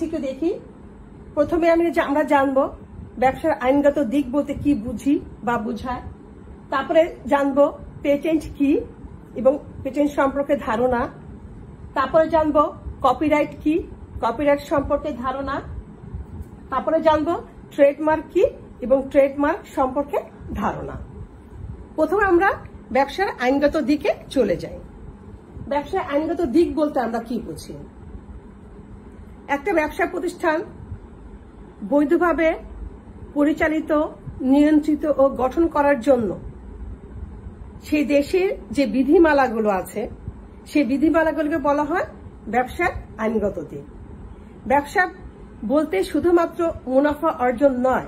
একটু দেখি। প্রথমে আমরা জানবো ব্যবসার আইনগত দিক বলতে কি বুঝি বা বুঝায়। তারপরে জানবো পেটেন্ট কি এবং পেটেন্ট সম্পর্কে ধারণা। তারপরে জানবো কপিরাইট কি, কপিরাইট সম্পর্কে ধারণা। তারপরে জানবো ট্রেডমার্ক কি এবং ট্রেডমার্ক সম্পর্কে ধারণা। প্রথমে আমরা ব্যবসার আইনগত দিকে চলে যাই। ব্যবসার আইনগত দিক বলতে আমরা কি বুঝি? একটা ব্যবসা প্রতিষ্ঠান বৈধভাবে পরিচালিত, নিয়ন্ত্রিত ও গঠন করার জন্য সেই দেশের যে বিধিমালাগুলো আছে সেই বিধিমালাগুলোকে বলা হয় ব্যবসার আইনগত দিক। ব্যবসা বলতে শুধুমাত্র মুনাফা অর্জন নয়,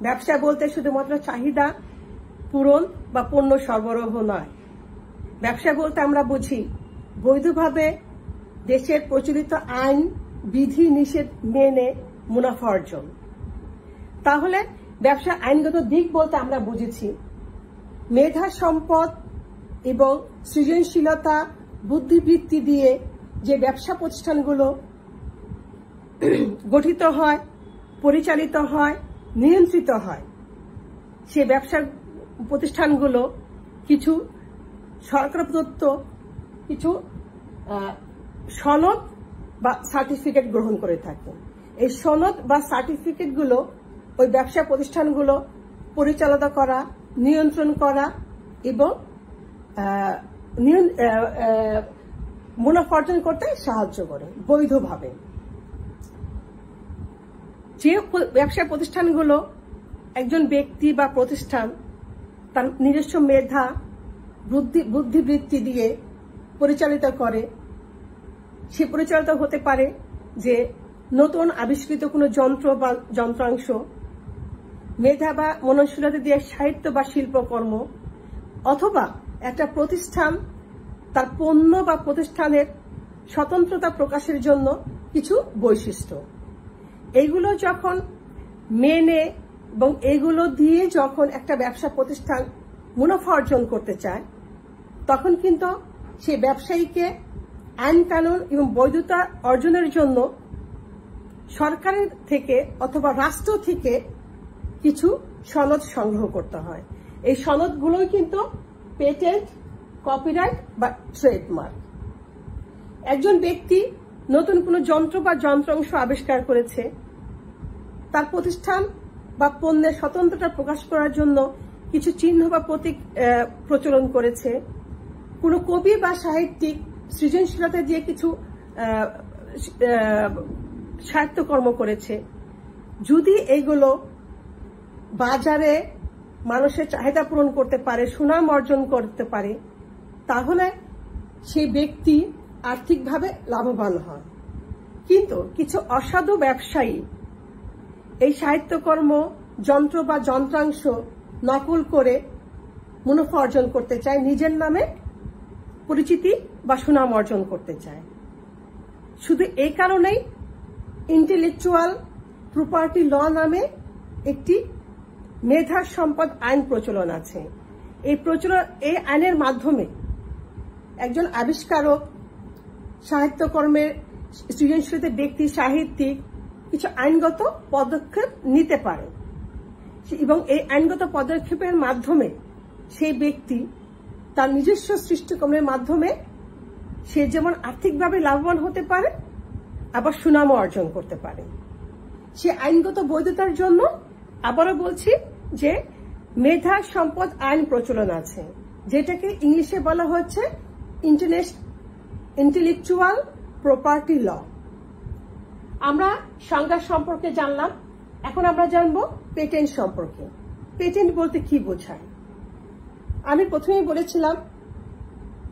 ব্যবসা বলতে শুধুমাত্র চাহিদা পূরণ বা পণ্য সরবরাহ নয়। ব্যবসা বলতে আমরা বুঝি বৈধভাবে দেশের প্রচলিত আইন বিধি নিষেধ মেনে মুনাফা অর্জন। তাহলে ব্যবসার আইনগত দিক বলতে আমরা বুঝেছি মেধা সম্পদ এবং সৃজনশীলতা বুদ্ধিবৃত্তি দিয়ে যে ব্যবসা প্রতিষ্ঠানগুলো গঠিত হয়, পরিচালিত হয়, নিয়ন্ত্রিত হয়, সে ব্যবসা প্রতিষ্ঠানগুলো কিছু সরকার প্রদত্ত কিছু সনদ বা সার্টিফিকেট গ্রহণ করে থাকে। এই সনদ বা সার্টিফিকেটগুলো ওই ব্যবসা প্রতিষ্ঠানগুলো পরিচালনা করা, নিয়ন্ত্রণ করা এবং মুনাফা অর্জন করতে সাহায্য করে বৈধভাবে। যে ব্যবসা প্রতিষ্ঠানগুলো একজন ব্যক্তি বা প্রতিষ্ঠান তার নিজস্ব মেধা বুদ্ধিবৃত্তি দিয়ে পরিচালিত করে, সে পরিচালিত হতে পারে যে নতুন আবিষ্কৃত কোনো যন্ত্র বা যন্ত্রাংশ, মেধা বা মননশীলতা দিয়ে সাহিত্য বা শিল্পকর্ম, অথবা একটা প্রতিষ্ঠান তার পণ্য বা প্রতিষ্ঠানের স্বতন্ত্রতা প্রকাশের জন্য কিছু বৈশিষ্ট্য। এইগুলো যখন মেনে এবং এগুলো দিয়ে যখন একটা ব্যবসা প্রতিষ্ঠান মুনাফা অর্জন করতে চায়, তখন কিন্তু সেই ব্যবসায়ীকে আইন কানুন এবং বৈধতা অর্জনের জন্য সরকারের থেকে অথবা রাষ্ট্র থেকে কিছু সনদ সংগ্রহ করতে হয়। এই সনদগুলোই কিন্তু পেটেন্ট, কপিরাইট বা ট্রেডমার্ক। একজন ব্যক্তি নতুন কোনো যন্ত্র বা যন্ত্রাংশ আবিষ্কার করেছে, তার প্রতিষ্ঠান বা পণ্যের স্বতন্ত্রতা প্রকাশ করার জন্য কিছু চিহ্ন বা প্রতীক প্রচলন করেছে, কোনো কবি বা সাহিত্যিক সৃজনশীলতা দিয়ে কিছু সাহিত্যকর্ম করেছে। যদি এগুলো বাজারে মানুষের চাহিদা পূরণ করতে পারে, সুনাম অর্জন করতে পারে, তাহলে সেই ব্যক্তি আর্থিকভাবে লাভবান হয়। কিন্তু কিছু অসাধু ব্যবসায়ী এই সাহিত্যকর্ম, যন্ত্র বা যন্ত্রাংশ নকল করে মুনাফা অর্জন করতে চায়, নিজের নামে পরিচিতি বা সুনাম অর্জন করতে চায়। শুধু এই কারণেই ইন্টেলেকচুয়াল প্রপার্টি ল নামে একটি মেধা সম্পদ আইন প্রচলন আছে। এই আইনের মাধ্যমে একজন আবিষ্কারক, সাহিত্যকর্মের সৃজনশীলতা ব্যক্তি, সাহিত্যিক কিছু আইনগত পদক্ষেপ নিতে পারে এবং এই আইনগত পদক্ষেপের মাধ্যমে সেই ব্যক্তি তার নিজস্ব সৃষ্টিকর্মের মাধ্যমে সে যেমন আর্থিকভাবে লাভবান হতে পারে, আবার সুনামও অর্জন করতে পারে। সে আইনগত বৈধতার জন্য আবারও বলছি যে মেধা সম্পদ আইন প্রচলন আছে, যেটাকে ইংলিশে বলা হচ্ছে ইন্টেলেকচুয়াল প্রপার্টি ল। আমরা সংজ্ঞা সম্পর্কে জানলাম, এখন আমরা জানবো পেটেন্ট সম্পর্কে। পেটেন্ট বলতে কি বোঝায়? আমি প্রথমেই বলেছিলাম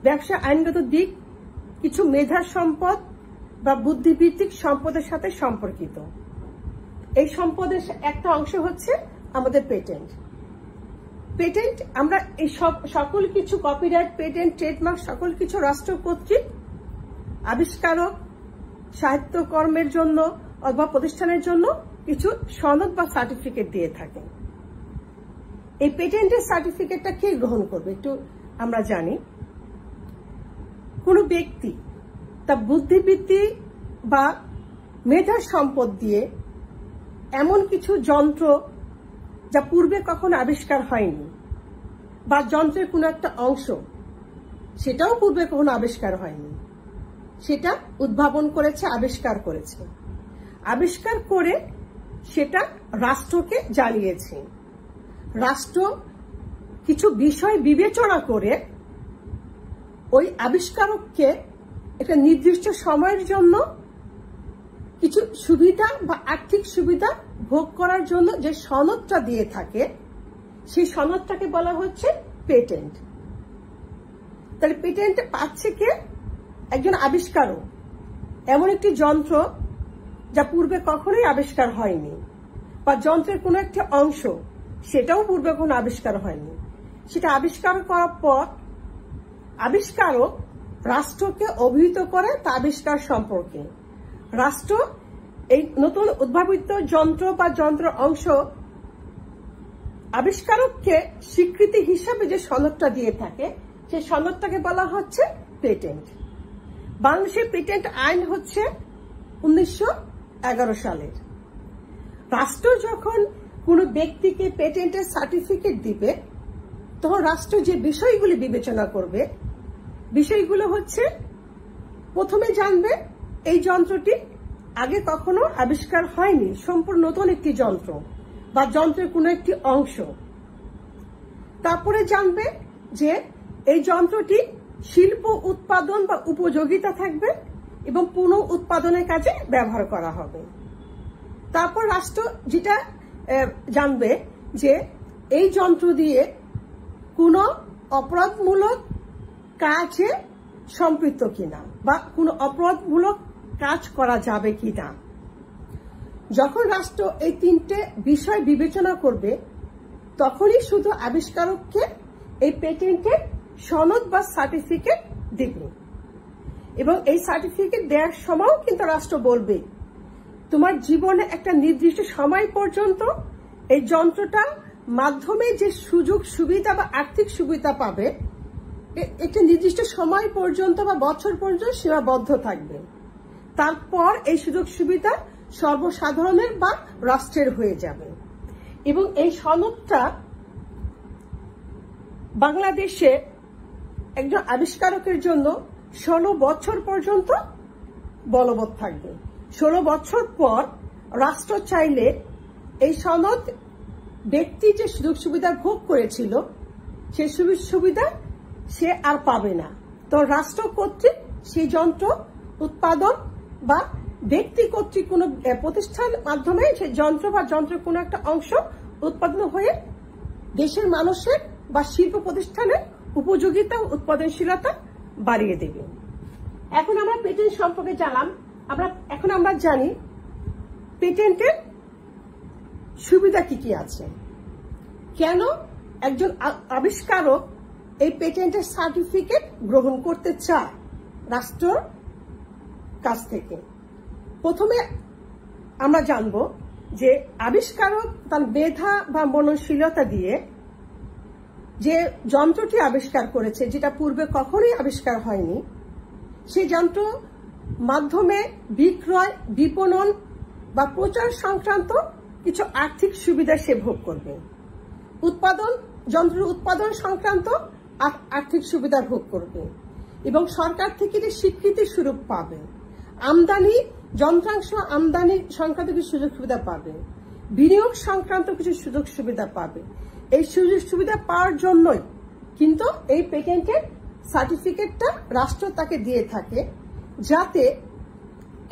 ব্যবসা আইনগত দিক কিছু মেধা সম্পদ বা বুদ্ধিভিত্তিক সম্পদের সাথে সম্পর্কিত। এই সম্পদের একটা অংশ হচ্ছে আমাদের পেটেন্ট। পেটেন্ট আমরা এই সকল কিছু কপিরাইট, পেটেন্ট, ট্রেডমার্ক সকল কিছু রাষ্ট্র কর্তৃক আবিষ্কারক, সাহিত্যকর্মের জন্য অথবা প্রতিষ্ঠানের জন্য কিছু সনদ বা সার্টিফিকেট দিয়ে থাকে। এই পেটেন্টের সার্টিফিকেটটা কে গ্রহণ করবে একটু আমরা জানি। কোনো ব্যক্তি তার বুদ্ধিবৃত্তি বা মেধা সম্পদ দিয়ে এমন কিছু যন্ত্র যা পূর্বে কখনো আবিষ্কার হয়নি, বা যন্ত্রের কোনো একটা অংশ সেটাও পূর্বে কখনো আবিষ্কার হয়নি, সেটা উদ্ভাবন করেছে, আবিষ্কার করেছে। আবিষ্কার করে সেটা রাষ্ট্রকে জানিয়েছে। রাষ্ট্র কিছু বিষয় বিবেচনা করে ওই আবিষ্কারককে একটা নির্দিষ্ট সময়ের জন্য কিছু সুবিধা বা আর্থিক সুবিধা ভোগ করার জন্য যে সনদটা দিয়ে থাকে, সেই সনদটাকে বলা হচ্ছে পেটেন্ট। তাহলে পেটেন্ট পাচ্ছে কে? একজন আবিষ্কারক। এমন একটি যন্ত্র যা পূর্বে কখনোই আবিষ্কার হয়নি, বা যন্ত্রের কোনো একটি অংশ সেটাও পূর্বে কখনো আবিষ্কার হয়নি, সেটা আবিষ্কার করার পর আবিষ্কারক রাষ্ট্রকে অভিহিত করে তা আবিষ্কার সম্পর্কে। রাষ্ট্র এই নতুন উদ্ভাবিত যন্ত্র বা যন্ত্র অংশ আবিষ্কারককে স্বীকৃতি হিসাবে যে সনদটা দিয়ে থাকে, সেই সনদটাকে বলা হচ্ছে পেটেন্ট। বাংলাদেশের পেটেন্ট আইন হচ্ছে 1911 সালের। রাষ্ট্র যখন কোনো ব্যক্তিকে পেটেন্টের সার্টিফিকেট দিবে, তখন রাষ্ট্র যে বিষয়গুলি বিবেচনা করবে, বিষয়গুলো হচ্ছে প্রথমে জানবে এই যন্ত্রটি আগে কখনো আবিষ্কার হয়নি, সম্পূর্ণ নতুন একটি যন্ত্র বা যন্ত্রের কোনো একটি অংশ। তারপরে জানবে যে এই যন্ত্রটি শিল্প উৎপাদন বা উপযোগিতা থাকবে এবং পুনঃ উৎপাদনের কাজে ব্যবহার করা হবে। তারপর রাষ্ট্র যেটা জানবে যে এই যন্ত্র দিয়ে কোনো অপরাধমূলক কাজে সম্পৃক্ত কিনা, বা কোনো অপরাধমূলক কাজ করা যাবে কিনা। যখন রাষ্ট্র এই তিনটে বিষয় বিবেচনা করবে, তখনই শুধু আবিষ্কারককে এই পেটেন্টের সনদ বা সার্টিফিকেট দেবে। এবং এই সার্টিফিকেট দেওয়ার সময়ও কিন্তু রাষ্ট্র বলবে, তোমার জীবনে একটা নির্দিষ্ট সময় পর্যন্ত এই যন্ত্রটা মাধ্যমে যে সুযোগ সুবিধা বা আর্থিক সুবিধা পাবে, একটা নির্দিষ্ট সময় পর্যন্ত বা বছর পর্যন্ত সীমাবদ্ধ থাকবে। তারপর এই সুযোগ সুবিধা সর্বসাধারণের বা রাষ্ট্রের হয়ে যাবে। এবং এই সনদটা বাংলাদেশে একজন আবিষ্কারকের জন্য 16 বছর পর্যন্ত বলবৎ থাকবে। 16 বছর পর রাষ্ট্র চাইলে এই সনদ ব্যক্তি যে সুযোগ সুবিধা ভোগ করেছিল, সেই সুযোগ সুবিধা সে আর পাবে না। তো রাষ্ট্র কর্তৃক সেই যন্ত্র উৎপাদন বা ব্যক্তি কর্তৃক কোনো প্রতিষ্ঠান মাধ্যমে সেই যন্ত্র বা যন্ত্রের কোনো একটা অংশ উৎপাদন হয়ে দেশের মানুষের বা শিল্প প্রতিষ্ঠানের উপযোগিতা ও উৎপাদনশীলতা বাড়িয়ে দেবে। এখন আমরা পেটেন্ট সম্পর্কে জানলাম। এখন আমরা জানি পেটেন্টের সুবিধা কি কি আছে, কেন একজন আবিষ্কারক এই পেটেন্টের সার্টিফিকেট গ্রহণ করতে চায় রাষ্ট্রের কাছ থেকে। প্রথমে আমরা জানব যে আবিষ্কারক তার মেধা বা মননশীলতা দিয়ে যে যন্ত্রটি আবিষ্কার করেছে, যেটা পূর্বে কখনোই আবিষ্কার হয়নি, সেই যন্ত্র মাধ্যমে বিক্রয়, বিপণন বা প্রচার সংক্রান্ত কিছু আর্থিক সুবিধা সে ভোগ করবে। যন্ত্রের উৎপাদন সংক্রান্ত আর্থিক সুবিধা ভোগ করবে এবং সরকার থেকে যে স্বীকৃতি স্বরূপ পাবে। যন্ত্রাংশ আমদানি সংক্রান্ত কিছু সুযোগ সুবিধা পাবে, বিনিয়োগ সংক্রান্ত কিছু সুযোগ সুবিধা পাবে। এই সুযোগ সুবিধা পাওয়ার জন্যই কিন্তু এই পেটেন্টের সার্টিফিকেটটা রাষ্ট্র তাকে দিয়ে থাকে, যাতে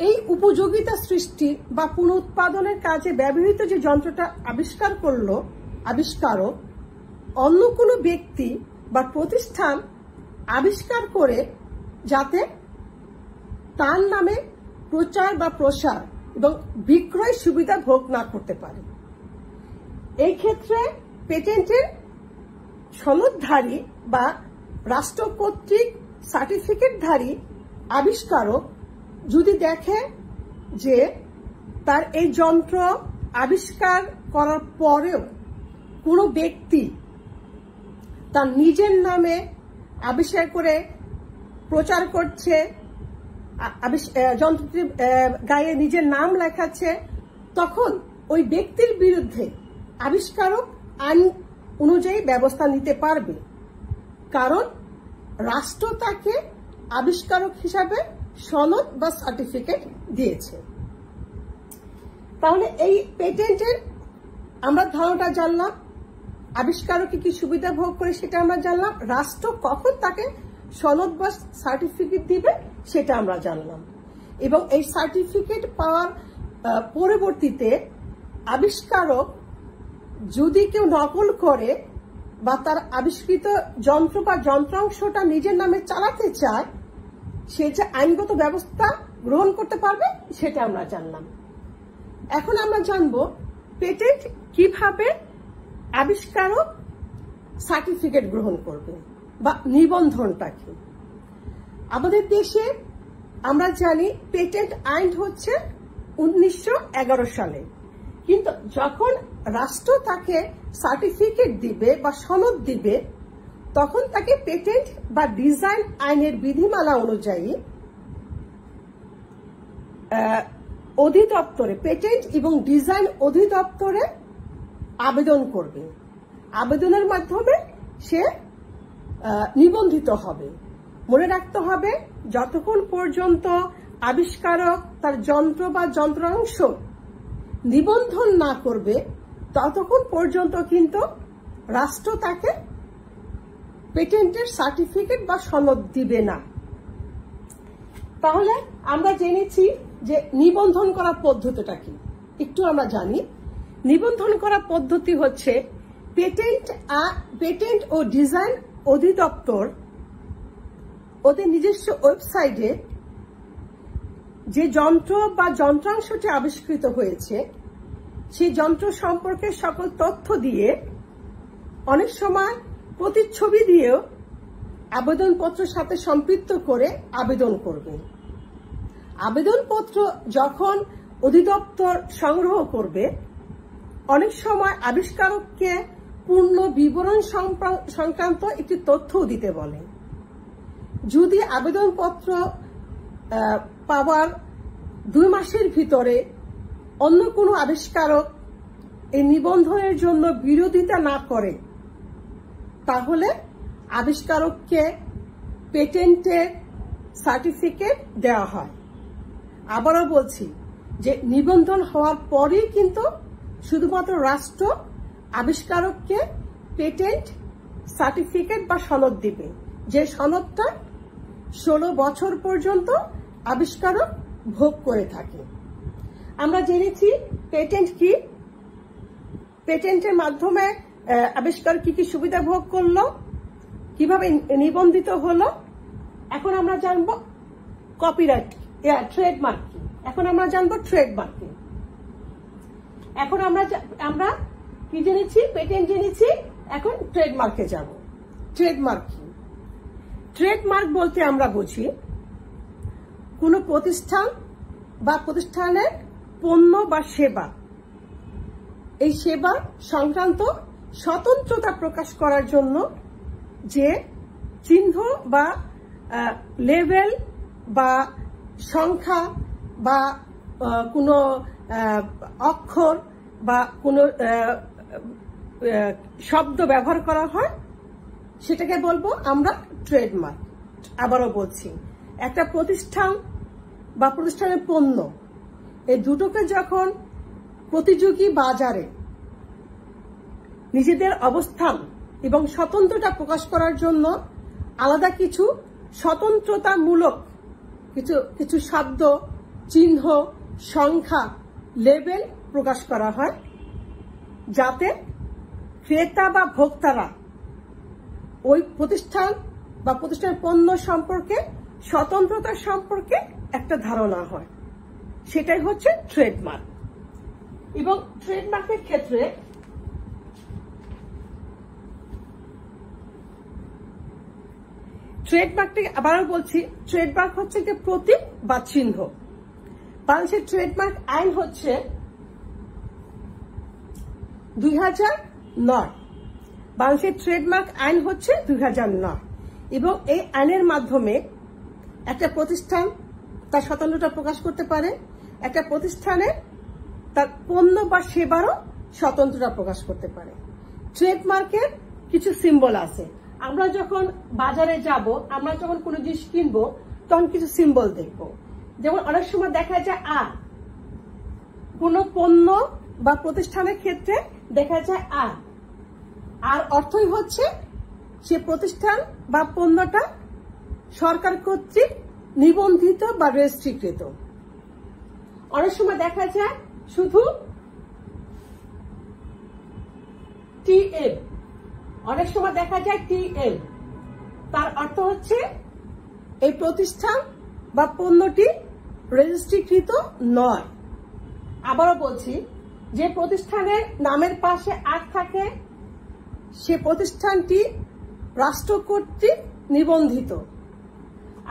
এই উপযোগিতা সৃষ্টি বা পুনঃউৎপাদনের কাজে ব্যবহৃত যে যন্ত্রটা আবিষ্কার করলো আবিষ্কারক, অন্য কোনো ব্যক্তি বা প্রতিষ্ঠান আবিষ্কার করে যাতে তার নামে প্রচার বা প্রসার এবং বিক্রয় সুবিধা ভোগ না করতে পারে। এই ক্ষেত্রে পেটেন্টের সনদধারী বা রাষ্ট্র কর্তৃক সার্টিফিকেটধারী আবিষ্কারক যদি দেখে যে তার এই যন্ত্র আবিষ্কার করার পরেও কোনো ব্যক্তি তার নিজের নামে আবিষ্কার করে প্রচার করছে যন্ত্রটির গায়ে নিজের নাম লেখাচ্ছে, তখন ওই ব্যক্তির বিরুদ্ধে আবিষ্কারক আইন অনুযায়ী ব্যবস্থা নিতে পারবে, কারণ রাষ্ট্র তাকে আবিষ্কারক হিসাবে সনদ বা সার্টিফিকেট দিয়েছে। তাহলে এই পেটেন্টের আমরা ধারণাটা জানলাম, আবিষ্কারকে কি সুবিধা ভোগ করে সেটা আমরা জানলাম, রাষ্ট্র কখন তাকে সনদ বা সার্টিফিকেট দিবে সেটা আমরা জানলাম, এবং এই সার্টিফিকেট পাওয়ার পরবর্তীতে আবিষ্কারক যদি কেউ নকল করে বা তার আবিষ্কৃত যন্ত্র বা যন্ত্রাংশটা নিজের নামে চালাতে চায়, সে যে আইনগত ব্যবস্থা গ্রহণ করতে পারবে সেটা আমরা জানলাম। এখন আমরা জানবো পেটেন্ট কিভাবে আবিষ্কারক সার্টিফিকেট গ্রহণ করবে বা নিবন্ধনটা কি। আমাদের দেশে আমরা জানি পেটেন্ট আইন হচ্ছে 1911 সালে, কিন্তু যখন রাষ্ট্র তাকে সার্টিফিকেট দিবে বা সনদ দিবে, তখন তাকে পেটেন্ট বা ডিজাইন আইনের বিধিমালা অনুযায়ী অধিদপ্তরে, পেটেন্ট এবং ডিজাইন অধিদপ্তরে আবেদন করবে। আবেদনের মাধ্যমে সে নিবন্ধিত হবে। মনে রাখতে হবে, যতক্ষণ পর্যন্ত আবিষ্কারক তার যন্ত্র বা যন্ত্রাংশ নিবন্ধন না করবে, ততক্ষণ পর্যন্ত কিন্তু রাষ্ট্র তাকে পেটেন্টের সার্টিফিকেট বা সনদ দিবে না। তাহলে আমরা জেনেছি যে নিবন্ধন করার পদ্ধতিটা কি, একটু আমরা জানি। নিবন্ধন করার পদ্ধতি হচ্ছে পেটেন্ট ও ডিজাইন অধিদপ্তর ওদের নিজস্ব ওয়েবসাইটে যে যন্ত্র বা যন্ত্রাংশটি আবিষ্কৃত হয়েছে সেই যন্ত্র সম্পর্কে সকল তথ্য দিয়ে, অনেক সময় প্রতিচ্ছবি দিয়েও আবেদনপত্রের সাথে সম্পৃক্ত করে আবেদন করবে। আবেদনপত্র যখন অধিদপ্তর সংগ্রহ করবে, অনেক সময় আবিষ্কারককে পূর্ণ বিবরণ সংক্রান্ত একটি তথ্যও দিতে বলে। যদি আবেদনপত্র পাওয়ার 2 মাসের ভিতরে অন্য কোনো আবিষ্কারক এই নিবন্ধনের জন্য বিরোধিতা না করে, তাহলে আবিষ্কারককে পেটেন্টের সার্টিফিকেট দেওয়া হয়। আবারও বলছি যে নিবন্ধন হওয়ার পরেই কিন্তু শুধুমাত্র রাষ্ট্র আবিষ্কারককে পেটেন্ট সার্টিফিকেট বা সনদ দিবে, যে সনদটা 16 বছর পর্যন্ত আবিষ্কারক ভোগ করে থাকে। আমরা জেনেছি পেটেন্ট কি, পেটেন্টের মাধ্যমে আবিষ্কার কি কি সুবিধা ভোগ করলো, কিভাবে নিবন্ধিত হলো। এখন আমরা জানবো কপিরাইট, ট্রেডমার্ক কি। এখন আমরা জানবো ট্রেডমার্ক কি। এখন আমরা কি জেনেছি, পেটেন্ট জেনেছি, এখন ট্রেডমার্কে যাব। ট্রেডমার্ক কি? ট্রেডমার্ক বলতে আমরা বুঝি কোনো প্রতিষ্ঠান বা প্রতিষ্ঠানের পণ্য বা সেবা, এই সেবা সংক্রান্ত স্বতন্ত্রতা প্রকাশ করার জন্য যে চিহ্ন বা লেভেল বা সংখ্যা বা কোনো অক্ষর বা কোনো শব্দ ব্যবহার করা হয়, সেটাকে বলবো আমরা ট্রেডমার্ক। আবারও বলছি, একটা প্রতিষ্ঠান বা প্রতিষ্ঠানের পণ্য, এই দুটোকে যখন প্রতিযোগী বাজারে নিজেদের অবস্থান এবং স্বতন্ত্রতা প্রকাশ করার জন্য আলাদা কিছু স্বতন্ত্রতামূলক কিছু শব্দ, চিহ্ন, সংখ্যা, লেবেল প্রকাশ করা হয়, যাতে ক্রেতা বা ভোক্তারা ওই প্রতিষ্ঠান বা প্রতিষ্ঠানের পণ্য সম্পর্কে, স্বতন্ত্রতা সম্পর্কে একটা ধারণা হয়, সেটাই হচ্ছে ট্রেডমার্ক। এবং ট্রেডমার্কের ক্ষেত্রে ট্রেডমার্কটাকে আবারও বলছি, ট্রেডমার্ক হচ্ছে যে প্রতীক বা চিহ্ন। বাংলাদেশের ট্রেডমার্ক আইন হচ্ছে 2009। বাংলাদেশের ট্রেডমার্ক আইন হচ্ছে 2009, এবং এই আইনের মাধ্যমে একটা প্রতিষ্ঠান তার স্বতন্ত্রতা প্রকাশ করতে পারে, একটা প্রতিষ্ঠানে তার পণ্য বা সেবারও স্বতন্ত্রতা প্রকাশ করতে পারে। ট্রেডমার্কের কিছু সিম্বল আছে। আমরা যখন বাজারে যাব, আমরা যখন কোনো জিনিস কিনবো, তখন কিছু সিম্বল দেখব। যেমন অনেক সময় দেখা যায় কোনো পণ্য বা প্রতিষ্ঠানের ক্ষেত্রে দেখা যায় আর অর্থই হচ্ছে সে প্রতিষ্ঠান বা পণ্যটা সরকার কর্তৃক নিবন্ধিত বা রেজিস্ট্রিকৃত। অনেক সময় দেখা যায় শুধু টিএল, অনেক সময় দেখা যায় টিএল, তার অর্থ হচ্ছে এই প্রতিষ্ঠান বা পণ্যটি রেজিস্ট্রিকৃত নয়। আবারও বলছি, যে প্রতিষ্ঠানের নামের পাশে আর থাকে সে প্রতিষ্ঠানটি রাষ্ট্র কর্তৃক নিবন্ধিত,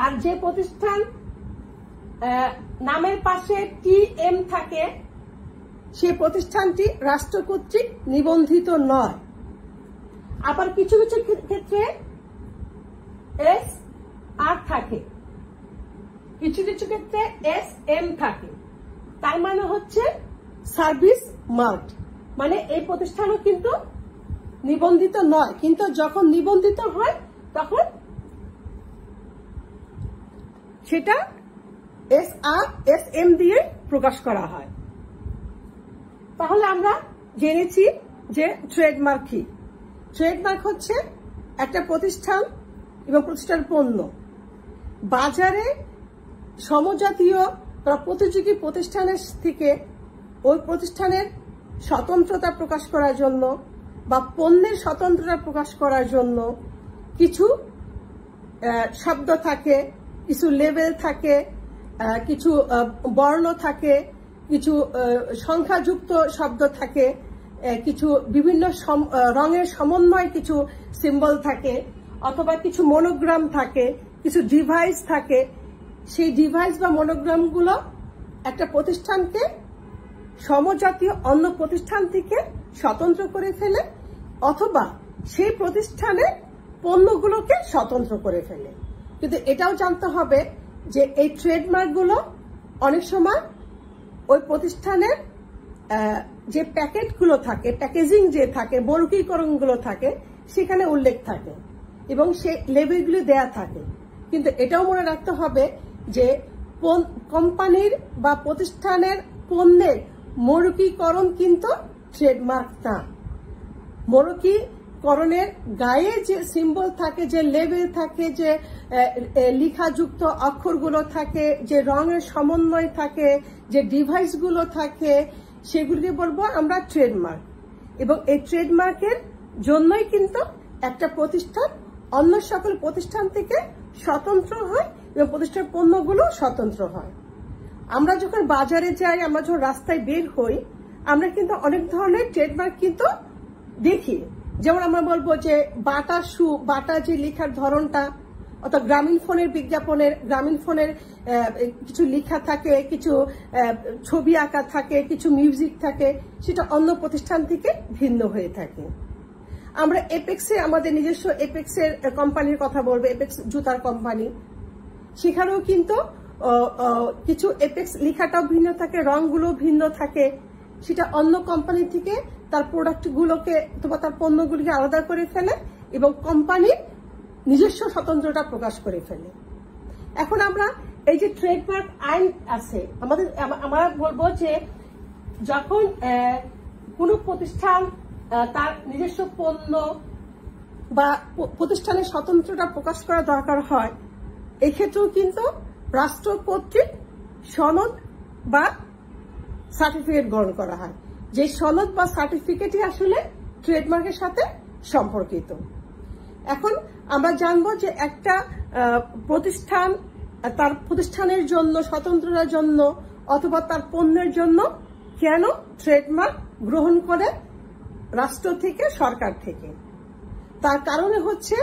আর যে প্রতিষ্ঠান নামের পাশে টিএম থাকে সে প্রতিষ্ঠানটি রাষ্ট্র কর্তৃক নিবন্ধিত নয়। আবার কিছু কিছু ক্ষেত্রে এস আর থাকে, কিছু কিছু ক্ষেত্রে এস এম থাকে। তার মানে হচ্ছে সার্ভিস মার্ক, মানে এই প্রতিষ্ঠানও কিন্তু নিবন্ধিত নয়, কিন্তু যখন নিবন্ধিত হয় তখন সেটা এস আর এস এম দিয়ে প্রকাশ করা হয়। তাহলে আমরা জেনেছি যে ট্রেডমার্ক কি। ট্রেডমার্ক হচ্ছে একটা প্রতিষ্ঠান এবং প্রতিষ্ঠানের পণ্য বাজারে সমজাতীয় বা প্রতিযোগী প্রতিষ্ঠানের থেকে ওই প্রতিষ্ঠানের স্বতন্ত্রতা প্রকাশ করার জন্য বা পণ্যের স্বতন্ত্রতা প্রকাশ করার জন্য কিছু শব্দ থাকে, কিছু লেবেল থাকে, কিছু বর্ণ থাকে, কিছু সংখ্যাযুক্ত শব্দ থাকে, কিছু বিভিন্ন রঙের সমন্বয় কিছু সিম্বল থাকে, অথবা কিছু মনোগ্রাম থাকে, কিছু ডিভাইস থাকে। সেই ডিভাইস বা মনোগ্রামগুলো একটা প্রতিষ্ঠানকে সমজাতীয় অন্য প্রতিষ্ঠান থেকে স্বতন্ত্র করে ফেলে, অথবা সেই প্রতিষ্ঠানের পণ্যগুলোকে স্বতন্ত্র করে ফেলে। কিন্তু এটাও জানতে হবে যে এই ট্রেডমার্কগুলো অনেক সময় ওই প্রতিষ্ঠানের যে প্যাকেটগুলো থাকে, প্যাকেজিং যে থাকে, বর্গীকরণগুলো থাকে, সেখানে উল্লেখ থাকে এবং সেই লেবেলগুলি দেয়া থাকে। কিন্তু এটাও মনে রাখতে হবে যে কোম্পানির বা প্রতিষ্ঠানের পণ্যের মৌলিকীকরণ কিন্তু ট্রেডমার্ক না। মৌলিকীকরণের গায়ে যে সিম্বল থাকে, যে লেবেল থাকে, যে লেখাযুক্ত অক্ষরগুলো থাকে, যে রঙের সমন্বয় থাকে, যে ডিভাইসগুলো থাকে, সেগুলিকে বলবো আমরা ট্রেডমার্ক। এবং এই ট্রেডমার্কের জন্যই কিন্তু একটা প্রতিষ্ঠান অন্য সকল প্রতিষ্ঠান থেকে স্বতন্ত্র হয় এবং প্রতিষ্ঠানের পণ্যগুলো স্বতন্ত্র হয়। আমরা যখন বাজারে যাই, আমরা যখন রাস্তায় বের হই, আমরা কিন্তু অনেক ধরনের ট্রেডমার্ক কিন্তু দেখি। যেমন আমরা বলবো যে বাটা শু, বাটা যে লেখার ধরনটা, অর্থাৎ গ্রামীণ ফোনের বিজ্ঞাপনের, গ্রামীণ ফোনের কিছু লেখা থাকে, কিছু ছবি আঁকা থাকে, কিছু মিউজিক থাকে, সেটা অন্য প্রতিষ্ঠান থেকে ভিন্ন হয়ে থাকে। আমরা এপেক্সে, আমাদের নিজস্ব এপেক্সের কোম্পানির কথা বলবো, এপেক্স জুতার কোম্পানি, সেখানেও কিন্তু কিছু এপেক্স লেখাটাও ভিন্ন থাকে, রংগুলো ভিন্ন থাকে। সেটা অন্য কোম্পানি থেকে তার প্রোডাক্টগুলোকে অথবা তার পণ্যগুলিকে আলাদা করে ফেলে এবং কোম্পানির নিজস্ব স্বতন্ত্রতা প্রকাশ করে ফেলে। এখন আমরা এই যে ট্রেডমার্ক আইন আছে, আমরা বলবো যে যখন কোনো প্রতিষ্ঠান তার নিজস্ব পণ্য বা প্রতিষ্ঠানের স্বতন্ত্রতা প্রকাশ করা দরকার হয়, এক্ষেত্রেও কিন্তু রাষ্ট্র কর্তৃক সনদ বা সার্টিফিকেট গ্রহণ করা হয়। যে সনদ বা সার্টিফিকেটই আসলে ট্রেডমার্কের সাথে সম্পর্কিত। এখন আমরা জানবো যে একটা প্রতিষ্ঠান তার প্রতিষ্ঠানের জন্য, স্বতন্ত্রতার জন্য অথবা তার পণ্যের জন্য কেন ট্রেডমার্ক গ্রহণ করে রাষ্ট্র থেকে, সরকার থেকে। তার কারণে হচ্ছে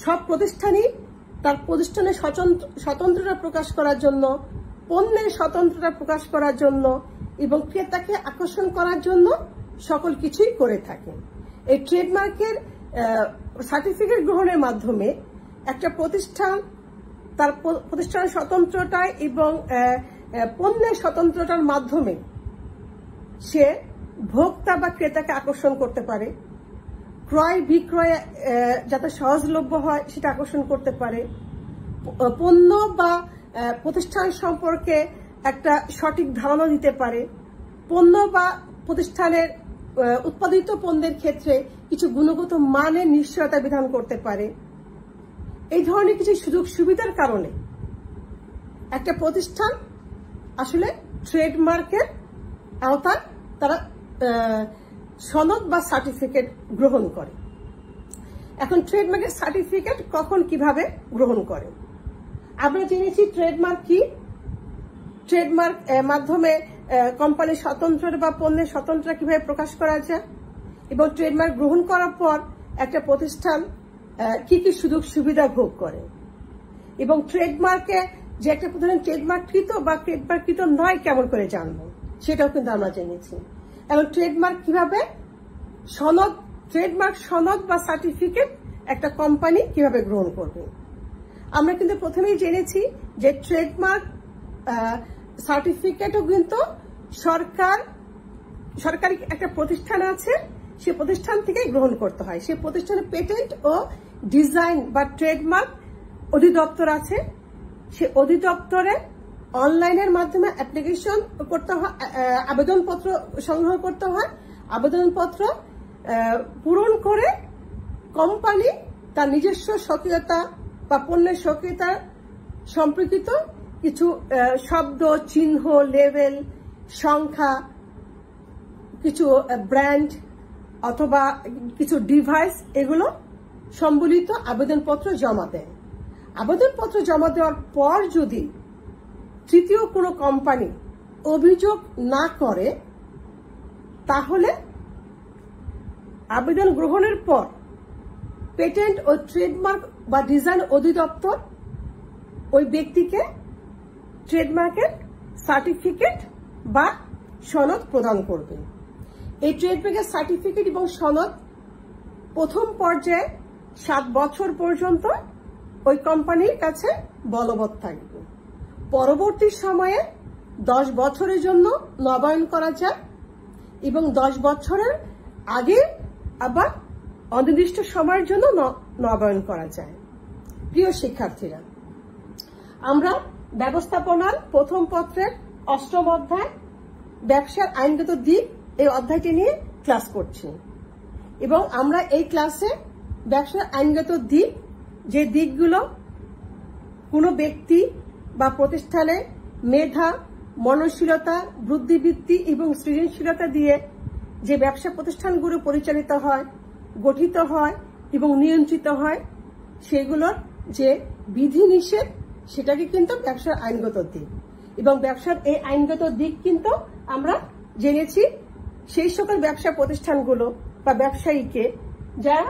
সব প্রতিষ্ঠানই তার প্রতিষ্ঠানের স্বতন্ত্রতা প্রকাশ করার জন্য, পণ্যের স্বতন্ত্রতা প্রকাশ করার জন্য এবং ক্রেতাকে আকর্ষণ করার জন্য সকল কিছুই করে থাকে। এই ট্রেডমার্কের সার্টিফিকেট গ্রহণের মাধ্যমে একটা প্রতিষ্ঠান তার প্রতিষ্ঠানের স্বতন্ত্রতা এবং পণ্যের স্বতন্ত্রতার মাধ্যমে সে ভোক্তা বা ক্রেতাকে আকর্ষণ করতে পারে, ক্রয় বিক্রয় যাতে সহজলভ্য হয় সেটা আকর্ষণ করতে পারে, পণ্য বা প্রতিষ্ঠান সম্পর্কে একটা সঠিক ধারণা দিতে পারে, পণ্য বা প্রতিষ্ঠানের উৎপাদিত পণ্যের ক্ষেত্রে কিছু গুণগত মানের নিশ্চয়তা বিধান করতে পারে। এই ধরনের কিছু সুযোগ সুবিধার কারণে একটা প্রতিষ্ঠান আসলে ট্রেডমার্কের আওতায় তারা সনদ বা সার্টিফিকেট গ্রহণ করে। এখন ট্রেডমার্কের সার্টিফিকেট কখন কিভাবে গ্রহণ করে? আমরা জেনেছি ট্রেডমার্ক কি। ট্রেডমার্ক মাধ্যমে কোম্পানির স্বতন্ত্র বা পণ্যের স্বতন্ত্র কিভাবে প্রকাশ করা যায় এবং ট্রেডমার্ক গ্রহণ করার পর একটা প্রতিষ্ঠান কি কি সুযোগ সুবিধা ভোগ করে এবং ট্রেডমার্কে যে একটা প্রতিষ্ঠান ট্রেডমার্ককৃত বা ট্রেডমার্ককৃত নয় কেমন করে জানবো সেটাও কিন্তু আমরা জেনেছি। এবং ট্রেডমার্ক কিভাবে সনদ, ট্রেডমার্ক সনদ বা সার্টিফিকেট একটা কোম্পানি কিভাবে গ্রহণ করবে। আমরা কিন্তু প্রথমেই জেনেছি যে ট্রেডমার্ক সার্টিফিকেটও কিন্তু সরকারি একটা প্রতিষ্ঠান আছে, সে প্রতিষ্ঠান থেকে গ্রহণ করতে হয়। সে প্রতিষ্ঠানের পেটেন্ট ও ডিজাইন বা ট্রেডমার্ক অধিদপ্তর আছে, সে অধিদপ্তরে অনলাইনের মাধ্যমে অ্যাপ্লিকেশন করতে হয়, আবেদনপত্র সংগ্রহ করতে হয়। আবেদনপত্র পূরণ করে কোম্পানি তার নিজস্ব স্বকীয়তা বা পণ্যের স্বকীয়তা সম্পর্কিত কিছু শব্দ, চিহ্ন, লেবেল, সংখ্যা, কিছু ব্র্যান্ড অথবা কিছু ডিভাইস এগুলো সম্বলিত আবেদনপত্র জমা দেয়। আবেদনপত্র জমা দেওয়ার পর যদি তৃতীয় কোনো কোম্পানি অভিযোগ না করে তাহলে আবেদন গ্রহণের পর পেটেন্ট ও ট্রেডমার্ক বা ডিজাইন অধিদপ্তর ওই ব্যক্তিকে ট্রেডমার্কের সার্টিফিকেট বা সনদ প্রদান করবে। এই ট্রেডমার্কের সার্টিফিকেট এবং সনদ প্রথম পর্যায়ে 7 বছর পর্যন্ত ওই কোম্পানির কাছে বলবৎ থাকবে। পরবর্তী সময়ে 10 বছরের জন্য নবায়ন করা যায় এবং 10 বছরের আগে আবার অনির্দিষ্ট সময়ের জন্য নবায়ন করা যায়। প্রিয় শিক্ষার্থীরা, আমরা ব্যবস্থাপনার প্রথম পত্রের 8ম অধ্যায় ব্যবসার আইনগত দিক এই অধ্যায়টি নিয়ে ক্লাস করছি এবং আমরা এই ক্লাসে ব্যবসার আইনগত দিক, যে দিকগুলো কোনো ব্যক্তি বা প্রতিষ্ঠানে মেধা, মননশীলতা, বুদ্ধিবৃত্তি এবং সৃজনশীলতা দিয়ে যে ব্যবসা প্রতিষ্ঠানগুলো পরিচালিত হয়, গঠিত হয় এবং নিয়ন্ত্রিত হয় সেগুলোর যে বিধিনিষেধ সেটাকে কিন্তু ব্যবসার আইনগত দিক। এবং ব্যবসার এই আইনগত দিক কিন্তু আমরা জেনেছি সেই সকল ব্যবসা প্রতিষ্ঠানগুলো বা ব্যবসায়ীকে যারা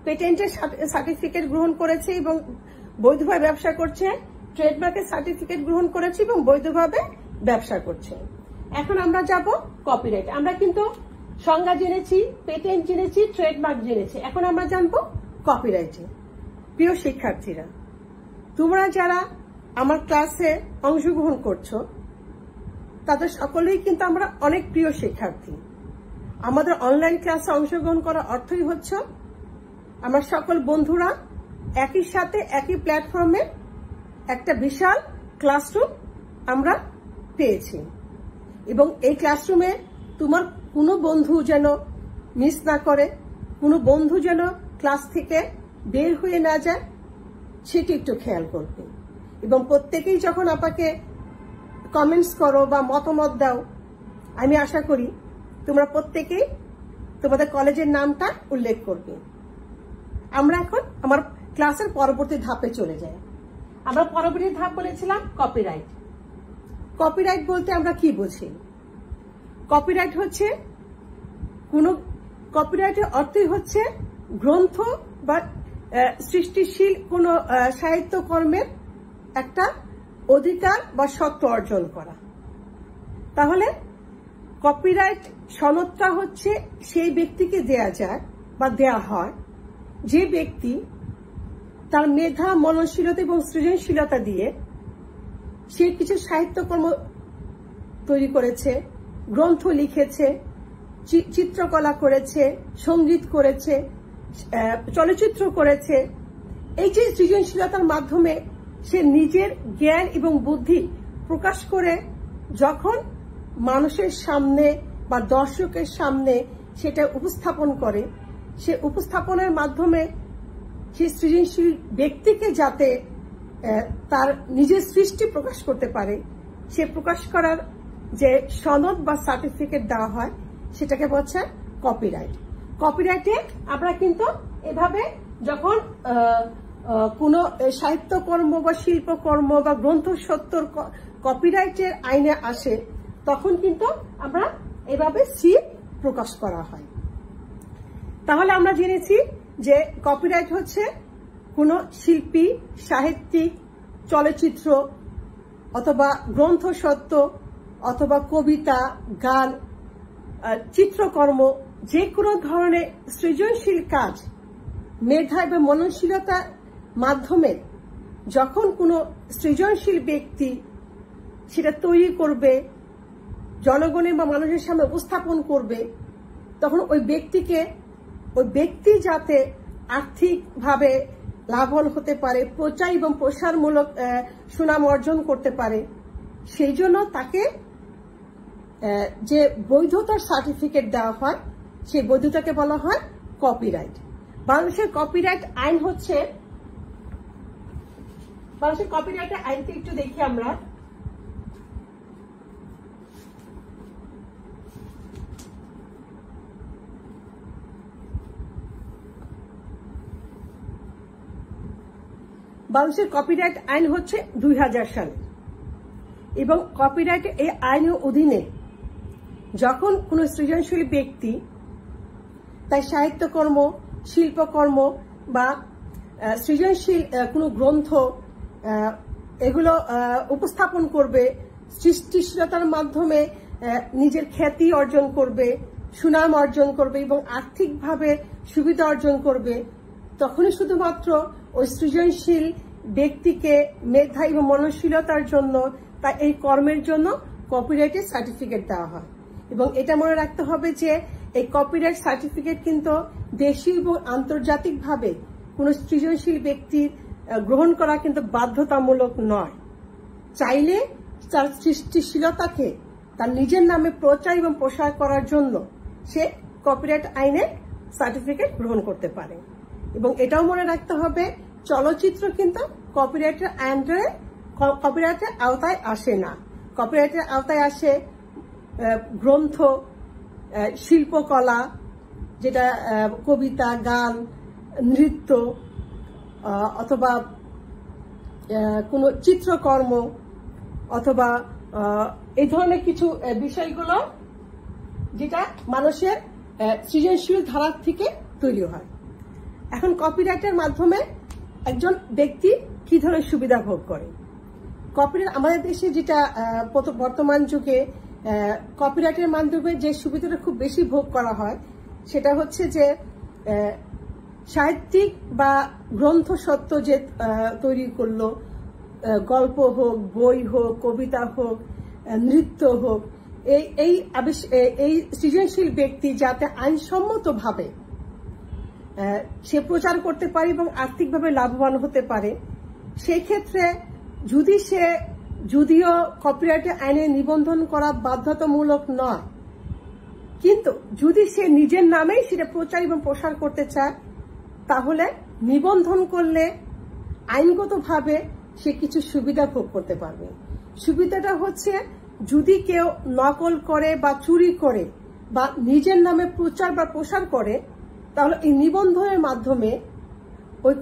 পেটেন্টের সার্টিফিকেট গ্রহণ করেছে এবং বৈধভাবে ব্যবসা করছে, ট্রেডমার্কের সার্টিফিকেট গ্রহণ করেছে এবং বৈধভাবে ব্যবসা করছে। এখন আমরা যাব কপিরাইট। আমরা কিন্তু সংজ্ঞা জেনেছি, পেটেন্ট জেনেছি, ট্রেডমার্ক জেনেছি, এখন আমরা জানবো কপিরাইটে। প্রিয় শিক্ষার্থীরা, তোমরা যারা আমার ক্লাসে অংশগ্রহণ করছো তাদের সকলেই কিন্তু আমরা অনেক প্রিয় শিক্ষার্থী। আমাদের অনলাইন ক্লাসে অংশগ্রহণ করার অর্থই হচ্ছে আমার সকল বন্ধুরা একই সাথে একই প্ল্যাটফর্মে একটা বিশাল ক্লাসরুম আমরা পেয়েছি এবং এই ক্লাসরুমে তোমার কোনো বন্ধু যেন মিস না করে, কোনো বন্ধু যেন ক্লাস থেকে বের হয়ে না যায় সেটি একটু খেয়াল করবে। এবং প্রত্যেকেই যখন আপনাকে কমেন্টস করো বা মতামত দাও, আমি আশা করি তোমরা প্রত্যেকেই তোমাদের কলেজের নামটা উল্লেখ করবে। আমরা এখন আমার ক্লাসের পরবর্তী ধাপে চলে যাই। আমরা পরবর্তী ধাপ বলেছিলাম কপিরাইট। কপিরাইট বলতে আমরা কি বুঝি? কপিরাইট হচ্ছে কপিরাইটের অর্থই হচ্ছে গ্রন্থ বা সৃষ্টিশীল কোন সাহিত্যকর্মের একটা অধিকার বা সত্ত্ব অর্জন করা। তাহলে কপিরাইট সনদটা হচ্ছে সেই ব্যক্তিকে দেয়া যায় বা দেয়া হয় যে ব্যক্তি তার মেধা, মননশীলতা এবং সৃজনশীলতা দিয়ে সে কিছু সাহিত্যকর্ম তৈরি করেছে, গ্রন্থ লিখেছে, চিত্রকলা করেছে, সঙ্গীত করেছে, চলচ্চিত্র করেছে। এই যে সৃজনশীলতার মাধ্যমে সে নিজের জ্ঞান এবং বুদ্ধি প্রকাশ করে যখন মানুষের সামনে বা দর্শকের সামনে সেটা উপস্থাপন করে, সে উপস্থাপনের মাধ্যমে সে সৃজনশীল ব্যক্তিকে যাতে তার নিজের সৃষ্টি প্রকাশ করতে পারে, সে প্রকাশ করার যে সনদ বা সার্টিফিকেট দেওয়া হয় সেটাকে বলছে কপিরাইট। কপিরাইটে আমরা কিন্তু এভাবে যখন কোনো সাহিত্যকর্ম বা শিল্পকর্ম বা গ্রন্থ সত্তর কপিরাইটের আইনে আসে, তখন কিন্তু আমরা এভাবে সি প্রকাশ করা হয়। তাহলে আমরা জেনেছি যে কপিরাইট হচ্ছে কোনো শিল্পী, সাহিত্যিক, চলচ্চিত্র অথবা গ্রন্থ সত্য অথবা কবিতা, গান, চিত্রকর্ম, যে কোনো ধরনের সৃজনশীল কাজ মেধা এবং মননশীলতার মাধ্যমে যখন কোনো সৃজনশীল ব্যক্তি সেটা তৈরি করবে, জনগণের বা মানুষের সামনে উপস্থাপন করবে, তখন ওই ব্যক্তি যাতে আর্থিকভাবে লাভবান হতে পারে, প্রচার এবং প্রসারমূলক সুনাম অর্জন করতে পারে, সেই জন্য তাকে যে বৈধতার সার্টিফিকেট দেওয়া হয় সেই বৈধতাকে বলা হয় কপিরাইট। বাংলাদেশের কপিরাইট আইন হচ্ছে, বাংলাদেশের কপিরাইটের আইনটি একটু দেখি আমরা। বাংলাদেশের কপিরাইট আইন হচ্ছে 2000 সালে, এবং কপিরাইট এই আইনের অধীনে যখন কোনো সৃজনশীল ব্যক্তি তার সাহিত্যকর্ম, শিল্পকর্ম বা সৃজনশীল কোনো গ্রন্থ এগুলো উপস্থাপন করবে, সৃষ্টিশীলতার মাধ্যমে নিজের খ্যাতি অর্জন করবে, সুনাম অর্জন করবে এবং আর্থিকভাবে সুবিধা অর্জন করবে, তখনই শুধুমাত্র ওই সৃজনশীল ব্যক্তিকে মেধা এবং মননশীলতার জন্য তা এই কর্মের জন্য কপিরাইটের সার্টিফিকেট দেওয়া হয়। এবং এটা মনে রাখতে হবে যে এই কপিরাইট সার্টিফিকেট কিন্তু দেশীয় এবং আন্তর্জাতিকভাবে কোনো সৃজনশীল ব্যক্তির গ্রহণ করা কিন্তু বাধ্যতামূলক নয়। চাইলে তার সৃষ্টিশীলতাকে তার নিজের নামে প্রচার এবং প্রসার করার জন্য সে কপিরাইট আইনে সার্টিফিকেট গ্রহণ করতে পারে। এবং এটাও মনে রাখতে হবে চলচ্চিত্র কিন্তু কপিরাইটের আওতায় আসে না। কপিরাইটের আওতায় আসে গ্রন্থ, শিল্পকলা, যেটা কবিতা, গান, নৃত্য অথবা কোনো চিত্রকর্ম অথবা এই ধরনের কিছু বিষয়গুলো যেটা মানুষের সৃজনশীল ধারা থেকে তৈরি হয়। এখন কপিরাইটের মাধ্যমে একজন ব্যক্তি কি ধরনের সুবিধা ভোগ করে? কপিরাইট আমাদের দেশে যেটা বর্তমান যুগে কপিরাইটের মাধ্যমে যে সুবিধাটা খুব বেশি ভোগ করা হয় সেটা হচ্ছে যে সাহিত্যিক বা গ্রন্থ সত্য যে তৈরি করলো, গল্প হোক, বই হোক, কবিতা হোক, নৃত্য হোক, এই সৃজনশীল ব্যক্তি যাতে আইনসম্মতভাবে সে প্রচার করতে পারে এবং আর্থিকভাবে লাভবান হতে পারে, সেই ক্ষেত্রে যদিও কপিরাইট আইনে নিবন্ধন করা বাধ্যতামূলক নয়, কিন্তু যদি সে নিজের নামেই সেটা প্রচার এবং প্রসার করতে চায় তাহলে নিবন্ধন করলে আইনগতভাবে সে কিছু সুবিধা ভোগ করতে পারবে। সুবিধাটা হচ্ছে যদি কেউ নকল করে বা চুরি করে বা নিজের নামে প্রচার বা প্রসার করে তাহলে এই নিবন্ধনের মাধ্যমে ওই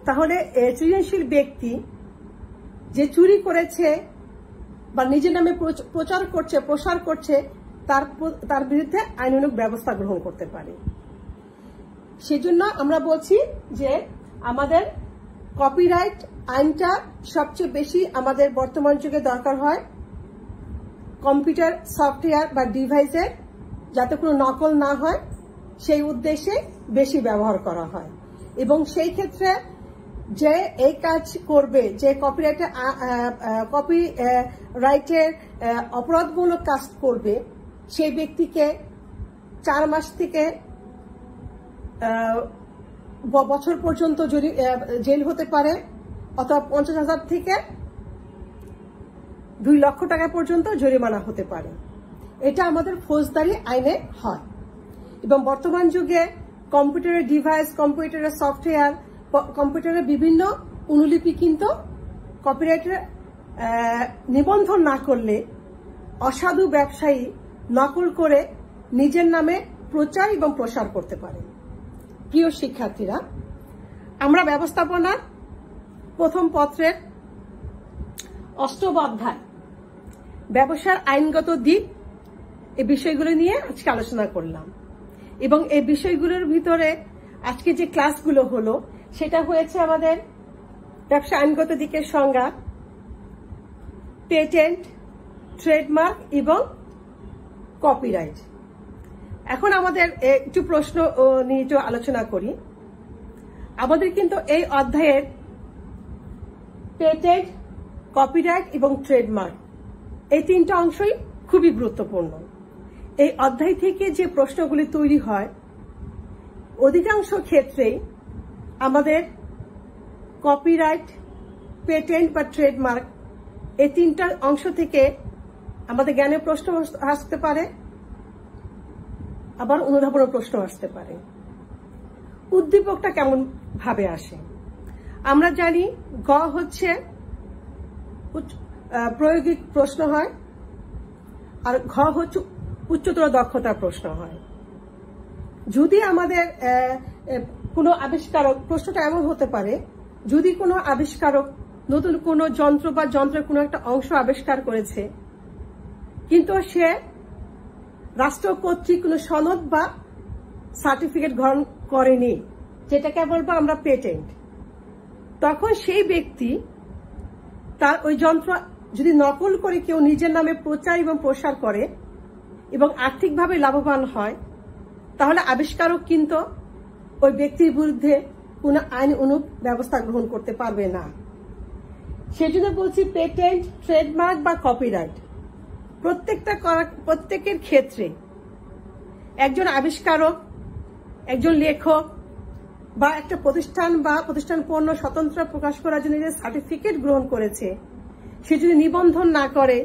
তাহলে সৃজনশীল ব্যক্তি যে চুরি করেছে বা নিজের নামে প্রচার করছে, প্রসার করছে, তার বিরুদ্ধে আইনানুগ ব্যবস্থা গ্রহণ করতে পারে। সেজন্য আমরা বলছি যে আমাদের কপিরাইট আইনটা সবচেয়ে বেশি আমাদের বর্তমান যুগে দরকার হয় কম্পিউটার সফটওয়্যার বা ডিভাইসের, যাতে কোনো নকল না হয় সেই উদ্দেশ্যে বেশি ব্যবহার করা হয়। এবং সেই ক্ষেত্রে যে এই কাজ করবে, যে কপিরাইটের অপরাধমূলক কাজ করবে, সেই ব্যক্তিকে 4 মাস থেকে বছর পর্যন্ত জেল হতে পারে, অথবা 50,000 থেকে 2 লক্ষ টাকা পর্যন্ত জরিমানা হতে পারে। এটা আমাদের ফৌজদারি আইনে হয়। এবং বর্তমান যুগে কম্পিউটারের ডিভাইস, কম্পিউটারের সফটওয়্যার, কম্পিউটারের বিভিন্ন অনুলিপি কিন্তু কপিরাইটের নিবন্ধন না করলে অসাধু ব্যবসায়ী নকল করে নিজের নামে প্রচার এবং প্রসার করতে পারে। প্রিয় শিক্ষার্থীরা, আমরা ব্যবস্থাপনার প্রথম পত্রের 8ম অধ্যায় ব্যবসার আইনগত দিক, এই বিষয়গুলো নিয়ে আজকে আলোচনা করলাম। এবং এই বিষয়গুলোর ভিতরে আজকে যে ক্লাসগুলো হলো সেটা হয়েছে আমাদের ব্যবসা আইনগত দিকের সংজ্ঞা, পেটেন্ট, ট্রেডমার্ক এবং কপিরাইট। এখন আমাদের একটু প্রশ্ন নিয়ে একটু আলোচনা করি। আমাদের কিন্তু এই অধ্যায়ের পেটেন্ট, কপিরাইট এবং ট্রেডমার্ক এই 3টা অংশই খুবই গুরুত্বপূর্ণ। এই অধ্যায় থেকে যে প্রশ্নগুলি তৈরি হয় অধিকাংশ ক্ষেত্রেই আমাদের কপিরাইট, পেটেন্ট বা ট্রেডমার্ক এই 3টা অংশ থেকে আমাদের জ্ঞানের প্রশ্ন আসতে পারে, আবার অনুধাবনের প্রশ্ন আসতে পারে। উদ্দীপকটা কেমন ভাবে আসে? আমরা জানি গ হচ্ছে প্রায়োগিক প্রশ্ন হয়, আর ঘ হচ্ছে উচ্চতর দক্ষতার প্রশ্ন হয়। যদি আমাদের কোনো আবিষ্কারক, প্রশ্নটা এমন হতে পারে, যদি কোনো আবিষ্কারক নতুন কোনো যন্ত্র বা যন্ত্রের কোনো একটা অংশ আবিষ্কার করেছে, কিন্তু সে রাষ্ট্র কর্তৃক কোনো সনদ বা সার্টিফিকেট গ্রহণ করেনি, যেটাকে বলবো আমরা পেটেন্ট, তখন সেই ব্যক্তি তার ওই যন্ত্র যদি নকল করে কেউ নিজের নামে প্রচার এবং প্রসার করে এবং আর্থিকভাবে লাভবান হয়, তাহলে আবিষ্কারক কিন্তু ওই ব্যক্তির বিরুদ্ধে কোনো আইন অনুগ ব্যবস্থা গ্রহণ করতে পারবে না। সেজন্য বলছি পেটেন্ট, ট্রেডমার্ক বা কপিরাইট প্রত্যেকের ক্ষেত্রে একজন আবিষ্কারক, একজন লেখক বা একটা প্রতিষ্ঠান বা প্রতিষ্ঠান পণ্য স্বতন্ত্র প্রকাশ করার জন্য যে সার্টিফিকেট গ্রহণ করেছে, সে যদি নিবন্ধন না করে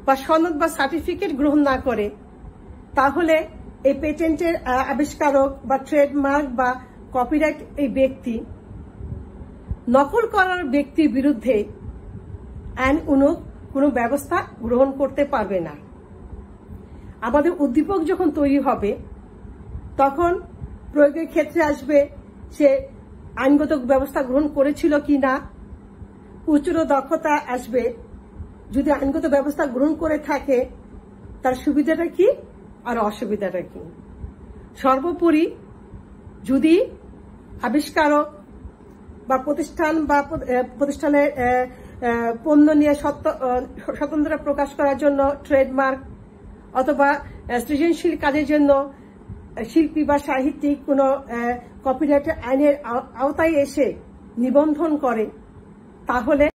বা সনদ বা সার্টিফিকেট গ্রহণ না করে, তাহলে এই পেটেন্টের আবিষ্কারক বা ট্রেডমার্ক বা কপিরাইট এই ব্যক্তি নকল করার ব্যক্তির বিরুদ্ধে আইন অনুগ কোনো ব্যবস্থা গ্রহণ করতে পারবে না। আমাদের উদ্দীপক যখন তৈরি হবে তখন প্রয়োগের ক্ষেত্রে আসবে সে আইনগত ব্যবস্থা গ্রহণ করেছিল কিনা, উচ্চতর দক্ষতা আসবে, যদি আইনগত ব্যবস্থা গ্রহণ করে থাকে তার সুবিধাটা কি আর অসুবিধাটা কি। সর্বোপরি যদি আবিষ্কারক বা প্রতিষ্ঠান বা প্রতিষ্ঠানের পণ্য নিয়ে স্বতন্ত্র প্রকাশ করার জন্য ট্রেডমার্ক অথবা সৃজনশীল কাজের জন্য শিল্পী বা সাহিত্যিক কোনো কপিরাইট আইনের আওতায় এসে নিবন্ধন করে, তাহলে